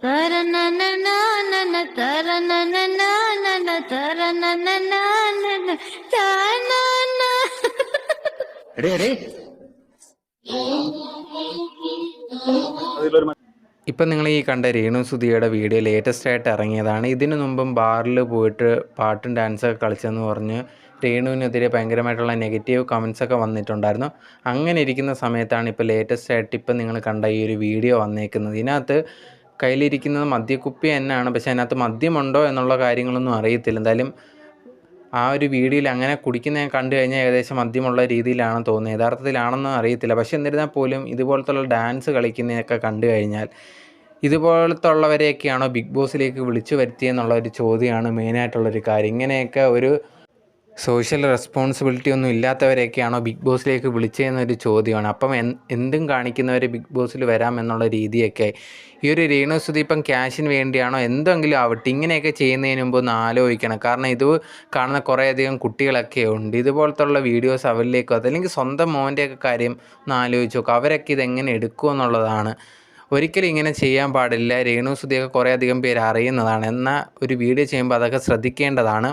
തരനനനാനന തരനനനാനന തരനനനാനന താനാന. എടേ എടേ ഇപ്പം നിങ്ങൾ ഈ കണ്ട രേണു സുധിയുടെ വീഡിയോ ലേറ്റസ്റ്റ് ആയിട്ട് ഇറങ്ങിയതാണ്. ഇതിനു മുമ്പും ബാറിൽ പോയിട്ട് പാട്ടും ഡാൻസൊക്കെ കളിച്ചെന്ന് പറഞ്ഞ് രേണുവിനെതിരെ ഭയങ്കരമായിട്ടുള്ള നെഗറ്റീവ് കമൻസൊക്കെ വന്നിട്ടുണ്ടായിരുന്നു. അങ്ങനെ ഇരിക്കുന്ന സമയത്താണ് ഇപ്പോൾ ലേറ്റസ്റ്റ് ആയിട്ട് ഇപ്പം നിങ്ങൾ കണ്ട ഈ ഒരു വീഡിയോ വന്നേക്കുന്നത്. ഇതിനകത്ത് കയ്യിലിരിക്കുന്നത് മദ്യക്കുപ്പി തന്നെയാണ്, പക്ഷേ അതിനകത്ത് മദ്യമുണ്ടോ എന്നുള്ള കാര്യങ്ങളൊന്നും അറിയത്തില്ല. എന്തായാലും ആ ഒരു വീഡിയോയിൽ അങ്ങനെ കുടിക്കുന്നത് കണ്ടു കഴിഞ്ഞാൽ ഏകദേശം മദ്യമുള്ള രീതിയിലാണ് തോന്നുന്നത്. യഥാർത്ഥത്തിലാണെന്ന് അറിയത്തില്ല. പക്ഷേ എന്നിരുന്നാൽ പോലും ഇതുപോലത്തുള്ള ഡാൻസ് കളിക്കുന്നതൊക്കെ കണ്ടു കഴിഞ്ഞാൽ ഇതുപോലത്തുള്ളവരെയൊക്കെയാണോ ബിഗ് ബോസിലേക്ക് വിളിച്ചു വരുത്തിയെന്നുള്ള ഒരു ചോദ്യമാണ് മെയിനായിട്ടുള്ളൊരു കാര്യം. ഇങ്ങനെയൊക്കെ ഒരു സോഷ്യൽ റെസ്പോൺസിബിലിറ്റി ഒന്നും ഇല്ലാത്തവരെയൊക്കെയാണോ ബിഗ് ബോസിലേക്ക് വിളിച്ചതെന്നൊരു ചോദ്യമാണ്. അപ്പം എന്തും കാണിക്കുന്നവർ ബിഗ് ബോസിൽ വരാം എന്നുള്ള രീതിയൊക്കെ ഈ ഒരു രേണു സുധി ഇപ്പം ക്യാഷിന് വേണ്ടിയാണോ എന്തെങ്കിലും ആവട്ടെ ഇങ്ങനെയൊക്കെ ചെയ്യുന്നതിന് മുമ്പ് ഒന്ന് ആലോചിക്കണം. കാരണം ഇത് കാണുന്ന കുറേയധികം കുട്ടികളൊക്കെ ഉണ്ട്. ഇതുപോലത്തുള്ള വീഡിയോസ് അവരിലേക്കോ അതല്ലെങ്കിൽ സ്വന്തം മോൻ്റെയൊക്കെ കാര്യം ഒന്ന് ആലോചിച്ച് നോക്കുക. അവരൊക്കെ ഇതെങ്ങനെ എടുക്കുമെന്നുള്ളതാണ്. ഒരിക്കലും ഇങ്ങനെ ചെയ്യാൻ പാടില്ല. രേണു സുധിയൊക്കെ കുറേയധികം പേര് അറിയുന്നതാണ്. എന്നാൽ ഒരു വീഡിയോ ചെയ്യുമ്പോൾ അതൊക്കെ ശ്രദ്ധിക്കേണ്ടതാണ്.